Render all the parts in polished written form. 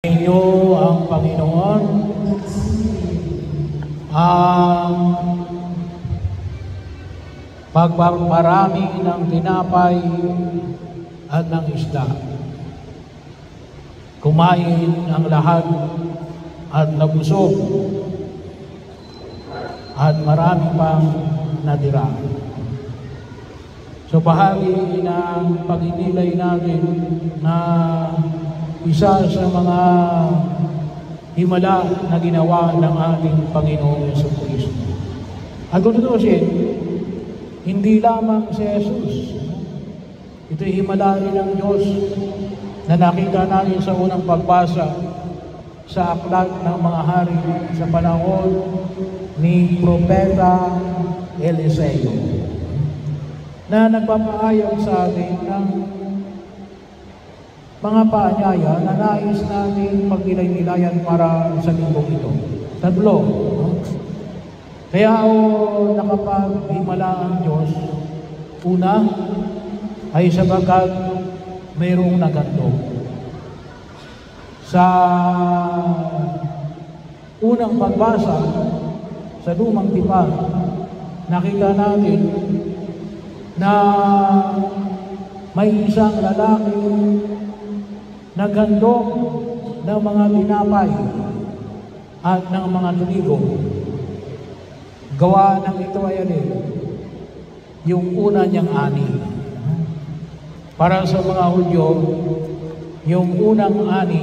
Inyo ang Panginoon ang pagpaparami ng tinapay at ng isda. Kumain ang lahat at nabusog at marami pang natira. So bahagi ng pag-inilay natin na isa sa mga himala na ginawa ng ating Panginoong Jesucristo. At kung tutusin, hindi lamang si Jesus. Ito'y himala rin ng Diyos na nakita natin sa unang pagbasa sa aklat ng mga hari sa panahon ni Propeta Eliseo, na nagpapahayag sa atin ng mga paanyaya na nais natin pagkilay-nilayan para sa linggong ito. Tatlo. Kaya nakapaghimala ang Diyos. Una ay sapagkat mayroong nagandog. Sa unang pagbasa sa Lumang Tipan, nakita natin na may isang lalaki naghandog ng mga tinapay at ng mga trigo. Gawa ng ito ay yung una niyang ani. Para sa mga Hudyo, yung unang ani,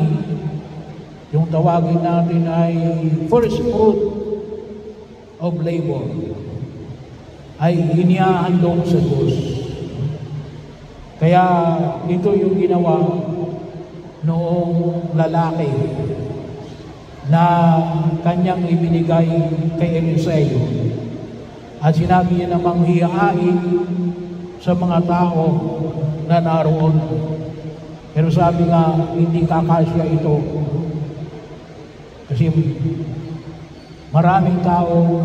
yung tawagin natin ay first fruit of labor, ay inihahandog sa Diyos. Kaya ito yung ginawa noong lalaki na kanyang ibinigay kay Eliseo. At sinabi niya namang hiyain sa mga tao na naroon. Pero sabi nga, hindi kakasya ito. Kasi maraming tao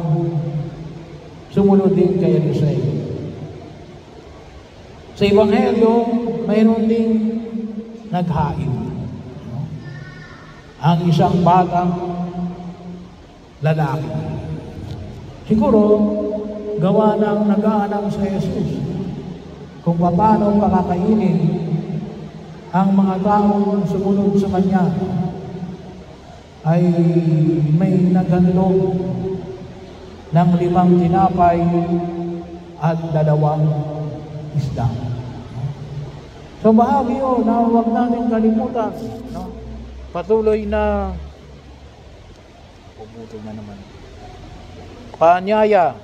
sumunod din kay Eliseo. Sa Ebanghelyo, mayroon din naghain. Ang isang batang lalaki. Siguro, gawa ng nag-aanang sa Jesus kung paano pakakainin ang mga taong sumunod sa Kanya, ay may naghandog ng 5 tinapay at 2 isda. So bahagi na huwag natin kalimutan, no? Patuloy na pumutol na naman paanyaya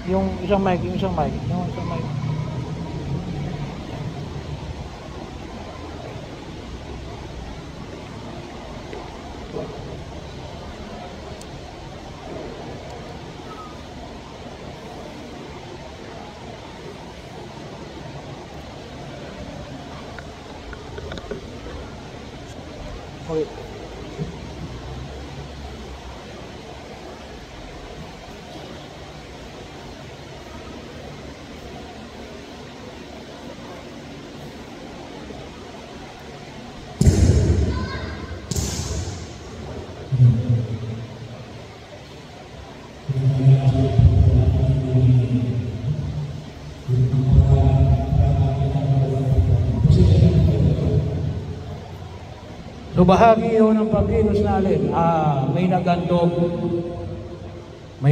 yung isang mic. Okay. So bahagi yun ng pagkilos natin. May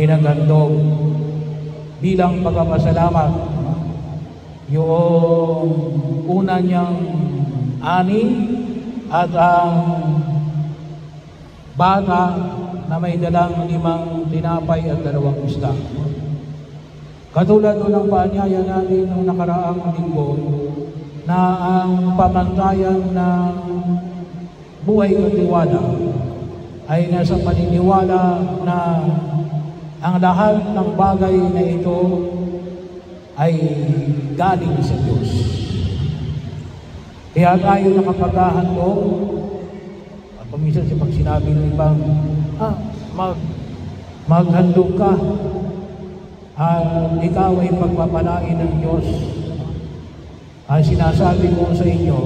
naghandog bilang pagpapasalamat. Yung una niyang ani at ang bata na may dalang 5 tinapay at 2 isda. Katulad ng paanyaya natin noong nakaraang linggo na ang pamantayan ng buhay at tiwala ay nasa paniniwala na ang lahat ng bagay na ito ay galing sa Diyos. Kaya tayo nakapaghahandog. At paminsan pag sinabi ng ibang, maghandog ka, ikaw ay pagpapalain ng Diyos. Sinasabi ko sa inyo,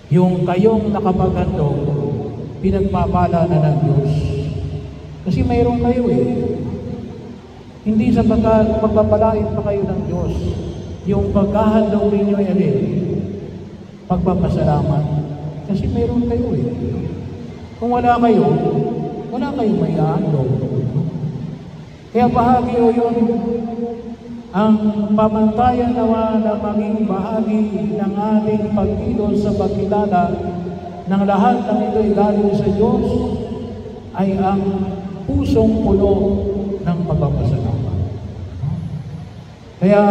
yung kayong nakapaghandog, pinagpapala na ng Diyos. Kasi mayroon kayo Hindi sa pagpapalain pa kayo ng Diyos. Yung paghahandog ninyo ay pagpapasalamat. Kasi mayroon kayo Kung wala kayo, wala kayong may hahandog. Kaya bahagi yun ang pamantayan nawa na maging bahagi ng ating pagkilos sa pagkilala ng lahat ng ito'y galing sa Diyos ay ang pusong puno ng pagpapasalamat. Kaya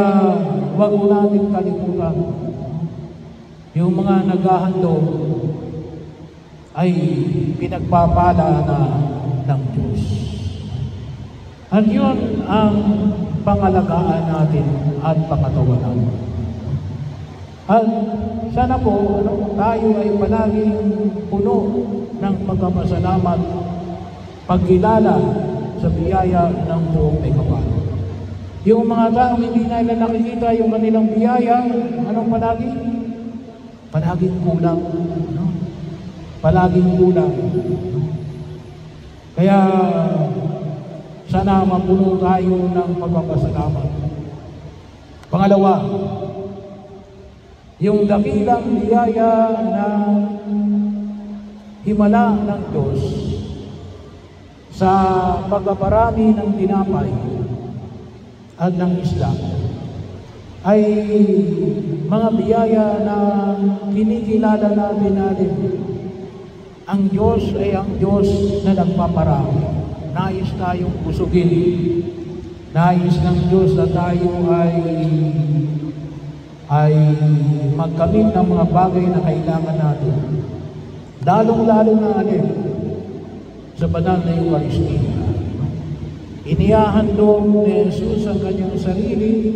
huwag mo natin kalimutan yung mga naghahandog ay pinagpapala na ng Diyos. At yun ang pangalagaan natin at pangatawanan. At sana po tayo ay palaging puno ng pagpapasalamat, pagkilala sa biyaya ng buong may kapal. Yung mga taong hindi nila nakikita yung kanilang biyaya, anong palagi? Palaging kulang. Palaging kulang. Kaya sana mapuno tayo ng pagpapasalamat. Pangalawa, yung dakilang biyaya na himala ng Diyos sa pagpaparami ng tinapay at ng isda ay mga biyaya na kinikilala natin. Ang Diyos ay ang Diyos na nagpaparami. Nais tayong busugin. Nais ng Diyos na tayo ay magkamit ng mga bagay na kailangan natin. Lalong-lalo na sa banal na Eucharistia. Inihahandog ni Jesus ang kanyang sarili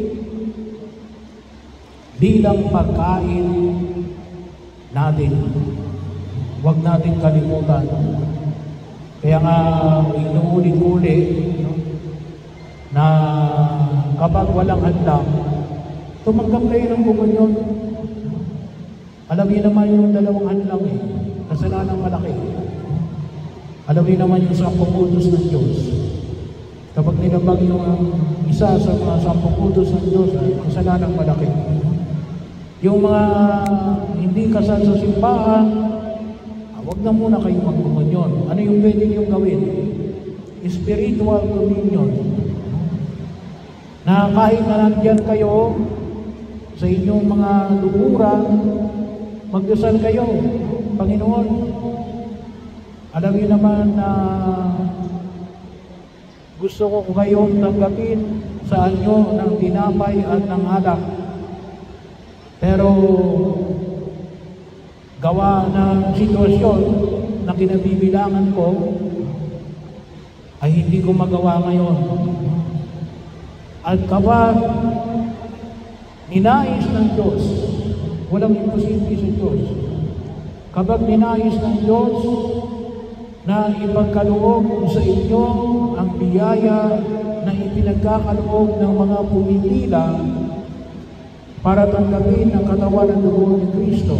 bilang pagkain natin. Huwag natin kalimutan. Kaya nga inuulit-ulit na kapag walang handang, tumanggap kayo ng komunyon. Alam niyo naman yung dalawang handang kasalanang malaki. Alam niyo naman yung 10 utos ng Diyos. Kapag nilabag yung isa sa mga 10 utos ng Diyos, kasalanang malaki. Yung mga hindi kasal sa simbahan, huwag na muna kayong magkomunyon. Ano yung pwede niyong gawin? Spiritual communion. Na kahit na nandyan kayo sa inyong mga luburan, magdasal kayo, Panginoon. Alam niyo naman na gusto ko kayong tanggapin sa anyo ng tinapay at ng alak. Pero gawa ng sitwasyon na kinabibilangan ko ay hindi ko magawa ngayon. At kapag ninais ng Diyos, walang imposible sa Diyos. Kapag ninais ng Diyos na ipagkaloob sa inyo ang biyaya na ipinagkakaloob ng mga pumipila para tanggapin ang katawan ng dugo ni Kristo,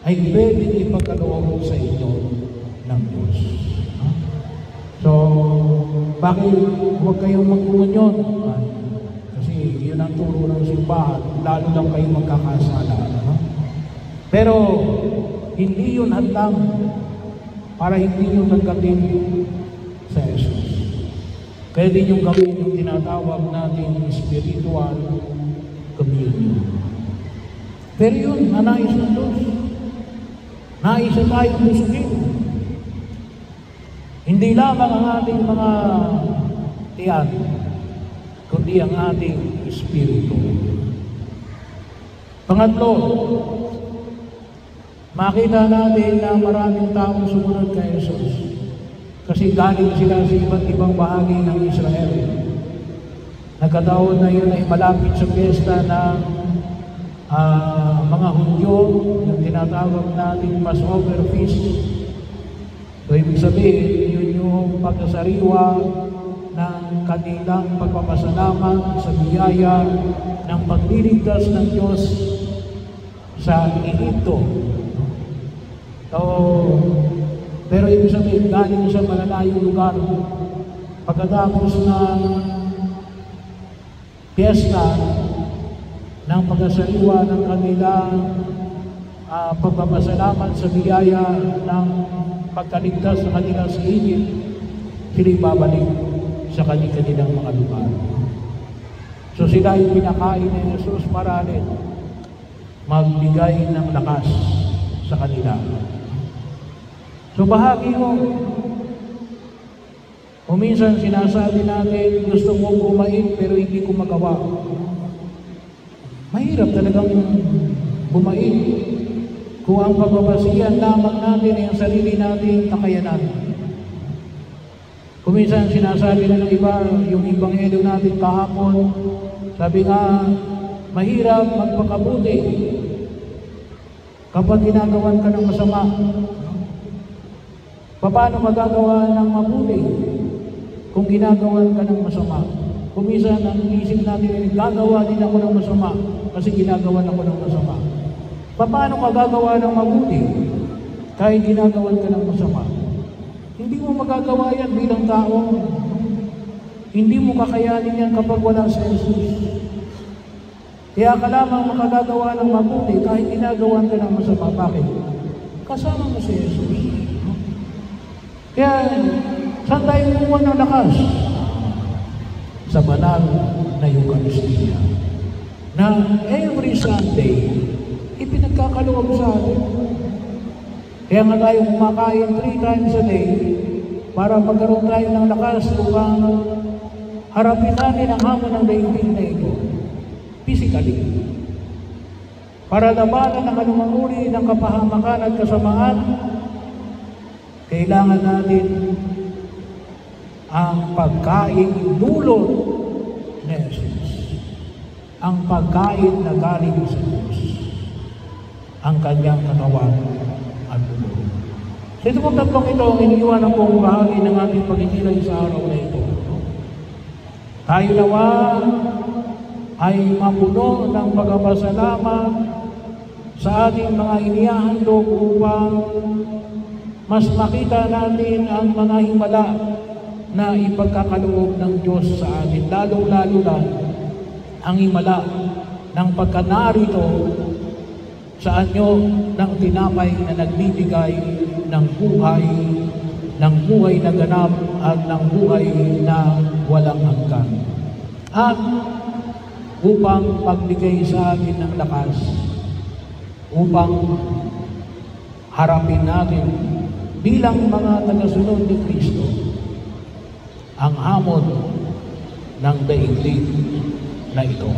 ay pwedeng ipagkaloob sa inyo ng Diyos. So, bakit huwag kayong magkomunyon? Kasi yun ang turo ng simbahan, lalo lang kayong magkakasala. Pero, hindi yun handang para hindi nyo tanggapin sa Jesus. Kaya din yung gawin yung tinatawag natin spiritual communion. Pero yun, nanais ng Diyos. Nais na tayong busugin. Hindi lamang ang ating mga tiyan, kundi ang ating espiritu. Pangatlo, makita natin na maraming taong sumunod kay Jesus kasi galing sila sa iba't ibang bahagi ng Israel. Nagkataon na yun ay malapit sa piyesta ng mga Hudyo, yung tinatawag natin Passover feast. So ibig sabihin, yun yung pagsasariwa ng kanilang pagpapasalamat sa biyaya ng pagliligtas ng Diyos sa Ehipto. So, pero ibig sabihin, galing sa malalayong lugar. Pagkatapos ng piyesta ng pagkasaliwa ng kanilang pagpapasalamat sa biyaya ng pagkaligtas sa kanila sa Egypt, sila'y babalik sa kanilang mga lugar. So sila ay pinakain ni Jesus para rin magbigay ng lakas sa kanila. So bahagi mo, o minsan sinasabi natin, gusto mo bumain pero hindi ko magawa. Mahirap talagang bumain kung ang pagbabasihan lamang natin ay ang sarili nating kakayanan. Kung minsan sinasabi na ng iba, yung ebanghelyo natin kahapon, sabi nga, mahirap magpakabuti kapag ginagawan ka ng masama. Paano magagawa ng mabuti kung ginagawan ka ng masama? Kung minsan ang isip natin ay gagawa din ako ng masama kasi ginagawan ako ng masama. Paano ka gagawa ng mabuti kahit ginagawan ka ng masama? Hindi mo magagawa yan bilang tao. Hindi mo kakayanin yan kapag wala sa Jesus. Kaya ka lamang makagagawa ng mabuti kahit ginagawan ka ng masama. Bakit? Kasama mo si Jesus. Kaya, saan tayo kumuha ng lakas? Sa banal na Eucharistia. Na every Sunday, ipinagkakaloob sa atin. Kaya nga tayo kumakain 3 times a day para magkaroon tayo ng lakas upang harapin natin ang hamon ng daigdig na ito. Physically. Para labanan ang anumang uri ng kapahamakan at kasamaan, kailangan natin ang pagkain dulot ni Jesus. Ang pagkain na galing sa Diyos. Ang kanyang katawan at dugo. So ito pong tatlong ito, iniiwanan pong bahagi ng ating pagkikilay sa araw na ito. Tayo nawa ay mapuno ng pagpapasalamat sa ating mga inihahandog upang mas makita natin ang mga himala na ipagkakaloob ng Diyos sa atin. Lalong-lalo na ang himala ng pagkanarito sa anyo ng tinapay na nagbibigay ng buhay na ganap at ng buhay na walang hanggan. At upang magbigay sa atin ng lakas, upang harapin natin bilang mga tagasunod ni Kristo ang hamon ng daigdig na ito.